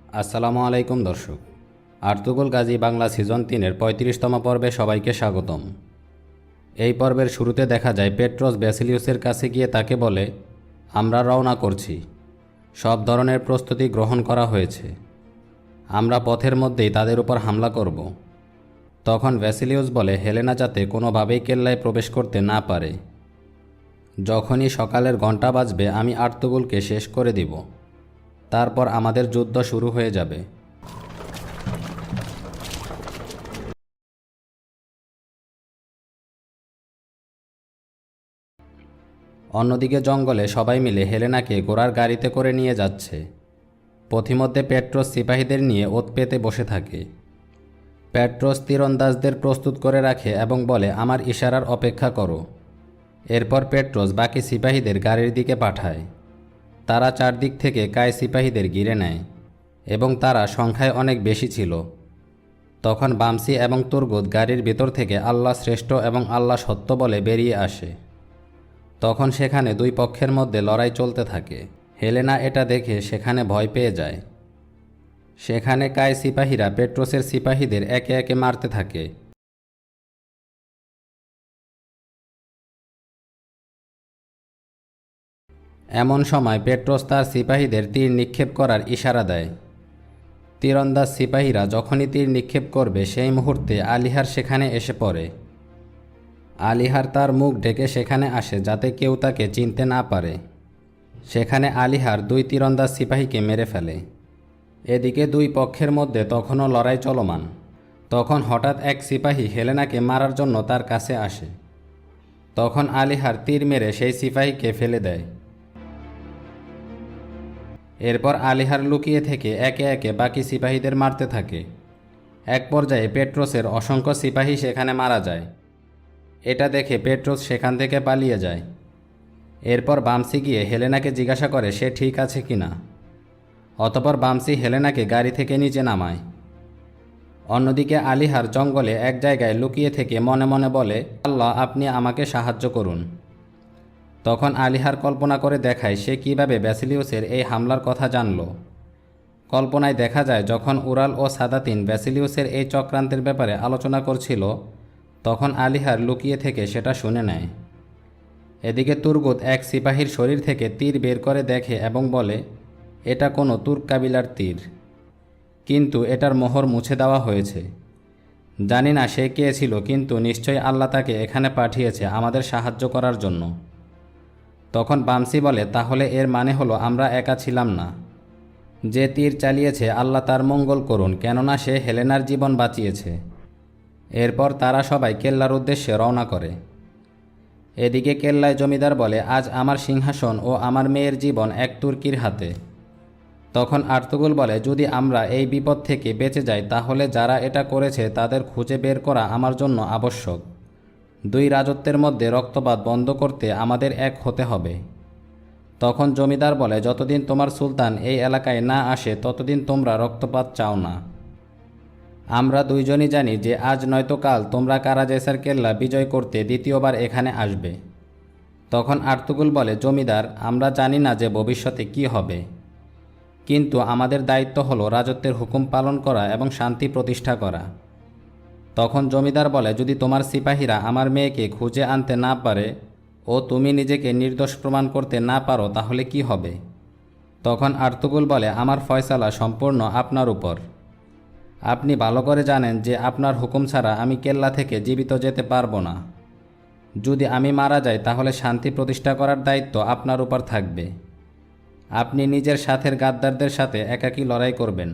আসসালামু আলাইকুম দর্শক। আর্তুগল গাজী বাংলা সিজন 3-এর ৩৫তম পর্বে সবাইকে স্বাগতম। এই পর্বের শুরুতে দেখা যায় পেট্রোস ব্যাসিলিয়াসের কাছে গিয়ে তাকে বলে, আমরা রওনা করছি, সব ধরনের প্রস্তুতি গ্রহণ করা হয়েছে, আমরা পথের মধ্যেই তাদের উপর হামলা করব। তখন ব্যাসিলিয়াস বলে হেলেনা যাতে কোনোভাবেই কেল্লায় প্রবেশ করতে না পারে। যখনই সকালের ঘণ্টা বাজবে আমি আর্তুগলকে শেষ করে দিব, তারপর আমাদের যুদ্ধ শুরু হয়ে যাবে। অন্যদিকে জঙ্গলে সবাই মিলে হেলেনাকে ঘোড়ার গাড়িতে করে নিয়ে যাচ্ছে। পথিমধ্যে পেট্রোস সিপাহীদের নিয়ে ওত পেতে বসে থাকে। পেট্রোস তীরন্দাজদের প্রস্তুত করে রাখে এবং বলে, আমার ইশারার অপেক্ষা করো। এরপর পেট্রোস বাকি সিপাহীদের গাড়ির দিকে পাঠায়। তারা চারদিক থেকে কায় সিপাহীদের ঘিরে নেয় এবং তারা সংখ্যায় অনেক বেশি ছিল। তখন বামসি এবং তুরগুত গাড়ির ভিতর থেকে আল্লাহ শ্রেষ্ঠ এবং আল্লাহ সত্য বলে বেরিয়ে আসে। তখন সেখানে দুই পক্ষের মধ্যে লড়াই চলতে থাকে। হেলেনা এটা দেখে সেখানে ভয় পেয়ে যায়। সেখানে কায় সিপাহীরা পেট্রোসের সিপাহীদের একে একে মারতে থাকে। এমন সময় পেট্রোস তার সিপাহীদের তীর নিক্ষেপ করার ইশারা দেয়। তীরন্দাজ সিপাহীরা যখনই তীর নিক্ষেপ করবে সেই মুহূর্তে আলিহার সেখানে এসে পড়ে। আলিহার তার মুখ ঢেকে সেখানে আসে যাতে কেউ তাকে চিনতে না পারে। সেখানে আলিহার দুই তীরন্দাজ সিপাহীকে মেরে ফেলে। এদিকে দুই পক্ষের মধ্যে তখনও লড়াই চলমান। তখন হঠাৎ এক সিপাহী হেলেনাকে মারার জন্য তার কাছে আসে। তখন আলিহার তীর মেরে সেই সিপাহীকে ফেলে দেয়। এরপর আলিহার লুকিয়ে থেকে একে একে বাকি সিপাহীদের মারতে থাকে। এক পর্যায়ে পেট্রোসের অসংখ্য সিপাহী সেখানে মারা যায়। এটা দেখে পেট্রোস সেখান থেকে পালিয়ে যায়। এরপর বামসি গিয়ে হেলেনাকে জিজ্ঞাসা করে সে ঠিক আছে কিনা। অতঃপর বামসি হেলেনাকে গাড়ি থেকে নিচে নামায়। অন্যদিকে আলিহার জঙ্গলে এক জায়গায় লুকিয়ে থেকে মনে মনে বলে, আল্লাহ আপনি আমাকে সাহায্য করুন। তখন আলিহার কল্পনা করে দেখায় সে কিভাবে ব্যাসিলিয়াসের এই হামলার কথা জানল। কল্পনায় দেখা যায় যখন উরাল ও সাদাতিন ব্যাসিলিয়াসের এই চক্রান্তের ব্যাপারে আলোচনা করছিল, তখন আলিহার লুকিয়ে থেকে সেটা শুনে নেয়। এদিকে তুরগুত এক সিপাহীর শরীর থেকে তীর বের করে দেখে এবং বলে, এটা কোনো তুর্ক কাবিলার তীর, কিন্তু এটার মোহর মুছে দেওয়া হয়েছে। জানি না সে কে ছিল, কিন্তু নিশ্চয়ই আল্লাহ তাকে এখানে পাঠিয়েছে আমাদের সাহায্য করার জন্য। তখন বামসি বলে, তাহলে এর মানে হলো আমরা একা ছিলাম না। যে তীর চালিয়েছে আল্লাহ তার মঙ্গল করুন, কেননা সে হেলেনার জীবন বাঁচিয়েছে। এরপর তারা সবাই কেল্লার উদ্দেশ্যে রওনা করে। এদিকে কেল্লায় জমিদার বলে, আজ আমার সিংহাসন ও আমার মেয়ের জীবন এক তুর্কির হাতে। তখন আর্তুগল বলে, যদি আমরা এই বিপদ থেকে বেঁচে যাই তাহলে যারা এটা করেছে তাদের খুঁজে বের করা আমার জন্য আবশ্যক। দুই রাজত্বের মধ্যে রক্তপাত বন্ধ করতে আমাদের এক হতে হবে। তখন জমিদার বলে, যতদিন তোমার সুলতান এই এলাকায় না আসে ততদিন তোমরা রক্তপাত চাও না। আমরা দুইজনই জানি যে আজ নয়তো কাল তোমরা কারাজেসার কেল্লা বিজয় করতে দ্বিতীয়বার এখানে আসবে। তখন আর্তুগল বলে, জমিদার আমরা জানি না যে ভবিষ্যতে কি হবে, কিন্তু আমাদের দায়িত্ব হলো রাজত্বের হুকুম পালন করা এবং শান্তি প্রতিষ্ঠা করা। তখন জমিদার বলে, যদি তোমার সিপাহীরা আমার মেয়েকে খুঁজে আনতে না পারে ও তুমি নিজেকে নির্দোষ প্রমাণ করতে না পারো তাহলে কি হবে? তখন আর্তুগল বলে, আমার ফয়সালা সম্পূর্ণ আপনার উপর। আপনি ভালো করে জানেন যে আপনার হুকুম ছাড়া আমি কেল্লা থেকে জীবিত যেতে পারবো না। যদি আমি মারা যাই তাহলে শান্তি প্রতিষ্ঠা করার দায়িত্ব আপনার উপর থাকবে। আপনি নিজের সাথের গাদ্দারদের সাথে একাকী লড়াই করবেন।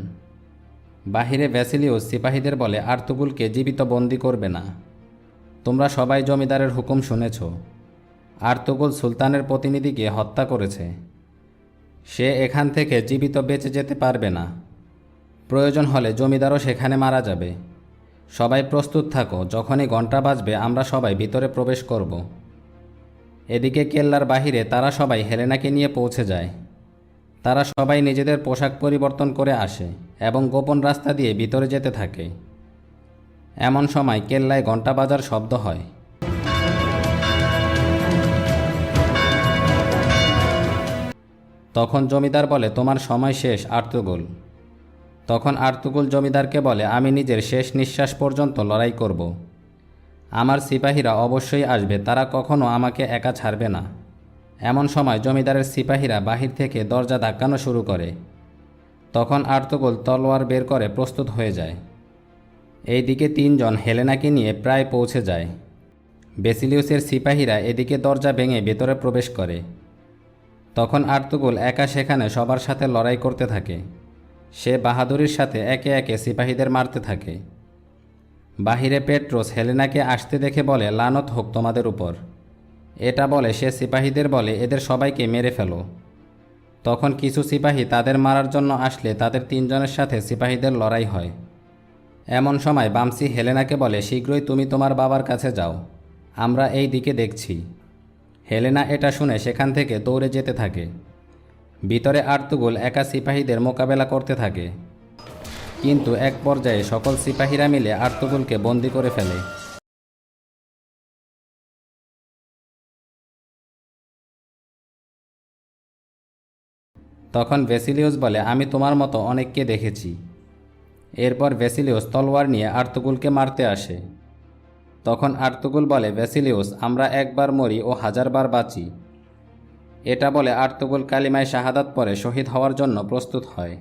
বাহিরে ব্যাসিলিয়াস সিপাহীদের বলে, আর্তুগলকে জীবিত বন্দী করবে না। তোমরা সবাই জমিদারের হুকুম শুনেছ। আর্তুগল সুলতানের প্রতিনিধিকে হত্যা করেছে। সে এখান থেকে জীবিত বেঁচে যেতে পারবে না। প্রয়োজন হলে জমিদারও সেখানে মারা যাবে। সবাই প্রস্তুত থাকো, যখনই ঘণ্টা বাজবে আমরা সবাই ভিতরে প্রবেশ করব। এদিকে কেল্লার বাহিরে তারা সবাই হেলেনাকে নিয়ে পৌঁছে যায়। তারা সবাই নিজেদের পোশাক পরিবর্তন করে আসে এবং গোপন রাস্তা দিয়ে ভিতরে যেতে থাকে। এমন সময় কেল্লায় ঘণ্টা বাজার শব্দ হয়। তখন জমিদার বলে, তোমার সময় শেষ আর্তুগল। তখন আর্তুগুল জমিদারকে বলে, আমি নিজের শেষ নিঃশ্বাস পর্যন্ত লড়াই করব। আমার সিপাহীরা অবশ্যই আসবে, তারা কখনো আমাকে একা ছাড়বে না। এমন সময় জমিদারের সিপাহীরা বাহির থেকে দরজা ধাক্কানো শুরু করে। তখন আর্তুগুল তলোয়ার বের করে প্রস্তুত হয়ে যায়। এইদিকে 3 জন হেলেনাকে নিয়ে প্রায় পৌঁছে যায়। বেসিলিউসের সিপাহীরা এদিকে দরজা ভেঙে ভেতরে প্রবেশ করে। তখন আর্তুগুল একা সেখানে সবার সাথে লড়াই করতে থাকে। সে বাহাদুরির সাথে একে একে সিপাহীদের মারতে থাকে। বাহিরে পেট্রোস হেলেনাকে আসতে দেখে বলে, লানত হোক তোমাদের উপর। এটা বলে সে সিপাহীদের বলে, এদের সবাইকে মেরে ফেলো। তখন কিছু সিপাহী তাদের মারার জন্য আসলে তাদের 3 জনের সাথে সিপাহীদের লড়াই হয়। এমন সময় বামসি হেলেনাকে বলে, শীঘ্রই তুমি তোমার বাবার কাছে যাও, আমরা এই দিকে দেখছি। হেলেনা এটা শুনে সেখান থেকে দৌড়ে যেতে থাকে। ভিতরে আর্তুগুল একা সিপাহীদের মোকাবেলা করতে থাকে, কিন্তু এক পর্যায়ে সকল সিপাহীরা মিলে আর্তুগুলকে বন্দি করে ফেলে। তখন ভেসিলিউস বলে, আমি তোমার মতো অনেককে দেখেছি। এরপর ভেসিলিউস তলোয়ার নিয়ে আর্তুগুলকে মারতে আসে। তখন আর্তুগুল বলে, ভেসিলিউস, আমরা একবার মরি ও 1000 বার বাঁচি। এটা বলে আর্তুগুল কালিমায় শাহাদাত পরে শহীদ হওয়ার জন্য প্রস্তুত হয়।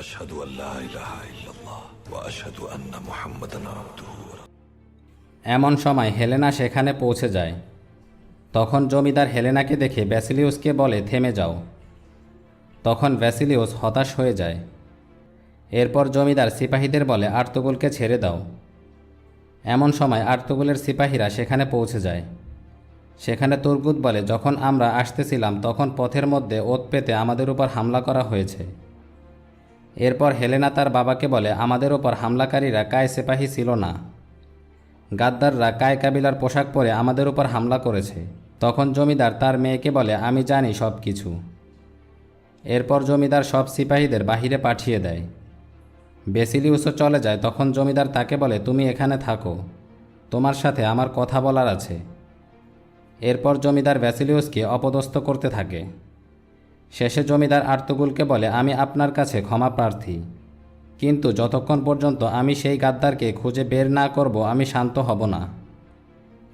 আশহাদু আল্লা ইলাহা ইল্লাল্লাহ ওয়া আশহাদু আন্না মুহাম্মাদান আবদুহু। এমন সময় হেলেনা সেখানে পৌঁছে যায়। তখন জমিদার হেলেনাকে দেখে ভ্যাসিলিউসকে বলে, থেমে যাও। তখন ভ্যাসিলিউস হতাশ হয়ে যায়। এরপর জমিদার সিপাহীদের বলে, আর্তুগুলকে ছেড়ে দাও। এমন সময় আর্তুগুলের সিপাহীরা সেখানে পৌঁছে যায়। সেখানে তুর্গুত বলে, যখন আমরা আসতেছিলাম তখন পথের মধ্যে ওত পেতে আমাদের উপর হামলা করা হয়েছে। এরপর হেলেনা তার বাবাকে বলে, আমাদের উপর হামলাকারীরা কায় সিপাহী ছিল না, গাদ্দাররা কায় কাবিলার পোশাক পরে আমাদের উপর হামলা করেছে। তখন জমিদার তার মেয়েকে বলে, আমি জানি সব কিছু। এরপর জমিদার সব সিপাহীদের বাহিরে পাঠিয়ে দেয়। বেসিলিউসও চলে যায়। তখন জমিদার তাকে বলে, তুমি এখানে থাকো, তোমার সাথে আমার কথা বলার আছে। এরপর জমিদার ভ্যাসিলিউসকে অপদস্থ করতে থাকে। শেষে জমিদার আর্তুগুলকে বলে, আমি আপনার কাছে ক্ষমা প্রার্থী, কিন্তু যতক্ষণ পর্যন্ত আমি সেই গাদ্দারকে খুঁজে বের না করব আমি শান্ত হব না।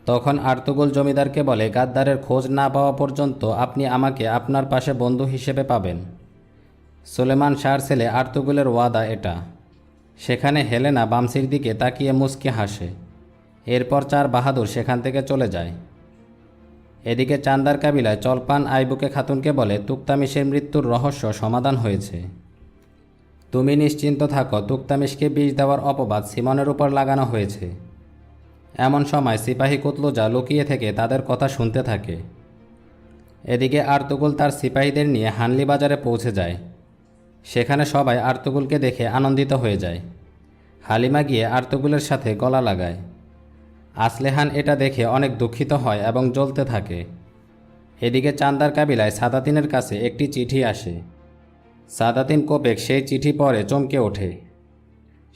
তখন আর্তুগুল জমিদারকে বলে, গাদ্দারের খোঁজ না পাওয়া পর্যন্ত আপনি আমাকে আপনার পাশে বন্ধু হিসেবে পাবেন। সুলেমান শাহর ছেলে আর্তুগুলের ওয়াদা এটা। সেখানে হেলেনা বামসির দিকে তাকিয়ে মুচকি হাসে। এরপর 4 বাহাদুর সেখান থেকে চলে যায়। এদিকে চান্দার কাবিলায় চলপান আইবুকে খাতুনকে বলে, তুক্তামিশের মৃত্যুর রহস্য সমাধান হয়েছে। তুমি নিশ্চিন্ত থাকো, তুক্তামিশকে বিষ দেওয়ার অপবাদ সিমনের উপর লাগানো হয়েছে। এমন সময় সিপাহী কুতলুজা লুকিয়ে থেকে তাদের কথা শুনতে থাকে। এদিকে আর্তুগুল তার সিপাহীদের নিয়ে হানলি বাজারে পৌঁছে যায়। সেখানে সবাই আর্তুগুলকে দেখে আনন্দিত হয়ে যায়। হালিমা গিয়ে আর্তুগুলের সাথে গলা লাগায়। আসলেহান এটা দেখে অনেক দুঃখিত হয় এবং জ্বলতে থাকে। এদিকে চান্দার কাবিলায় সাদাতিনের কাছে একটি চিঠি আসে। সাদাতিন কোপেক সেই চিঠি পড়ে চমকে ওঠে।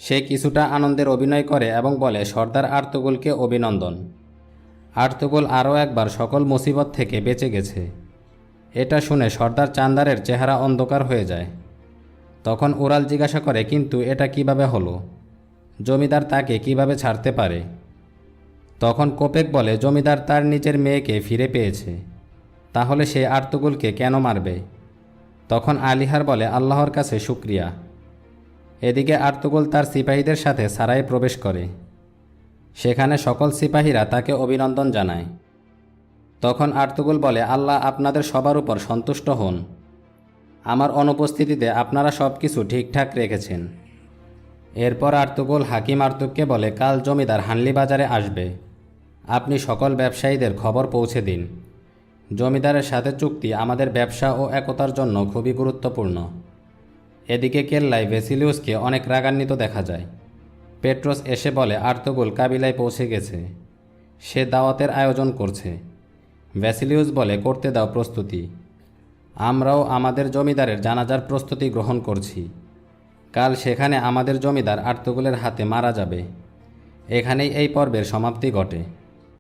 সে কিছুটা আনন্দের অভিনয় করে এবং বলে, সর্দার আর্তুগুলকে অভিনন্দন। আর্তুগুল আরও একবার সকল মুসিবত থেকে বেঁচে গেছে। এটা শুনে সর্দার চান্দারের চেহারা অন্ধকার হয়ে যায়। তখন উরাল জিজ্ঞাসা করে, কিন্তু এটা কিভাবে হলো? জমিদার তাকে কিভাবে ছাড়তে পারে? তখন কোপেক বলে, জমিদার তার নিজের মেয়েকে ফিরে পেয়েছে, তাহলে সে আর্তুগুলকে কেন মারবে? তখন আলিহার বলে, আল্লাহর কাছে শুকরিয়া। এদিকে আর্তুগুল তার সিপাহীদের সাথে সারায়ে প্রবেশ করে। সেখানে সকল সিপাহীরা তাকে অভিনন্দন জানায়। তখন আর্তুগুল বলে, আল্লাহ আপনাদের সবার উপর সন্তুষ্ট হন। আমার অনুপস্থিতিতে আপনারা সব কিছু ঠিকঠাক রেখেছেন। এরপর আর্তুগুল হাকিম আর্তুককে বলে, কাল জমিদার হানলি বাজারে আসবে, আপনি সকল ব্যবসায়ীদের খবর পৌঁছে দিন। জমিদারের সাথে চুক্তি আমাদের ব্যবসা ও একতার জন্য খুবই গুরুত্বপূর্ণ। এদিকে কেল্লায় ভেসিলিউসকে অনেক রাগান্বিত দেখা যায়। পেট্রোস এসে বলে, আর্তুগুল কাবিলায় পৌঁছে গেছে, সে দাওয়াতের আয়োজন করছে। ভ্যাসিলিউস বলে, করতে দাও প্রস্তুতি। আমরাও আমাদের জমিদারের জানাজার প্রস্তুতি গ্রহণ করছি। কাল সেখানে আমাদের জমিদার আর্তুগুলের হাতে মারা যাবে। এখানেই এই পর্বের সমাপ্তি ঘটে।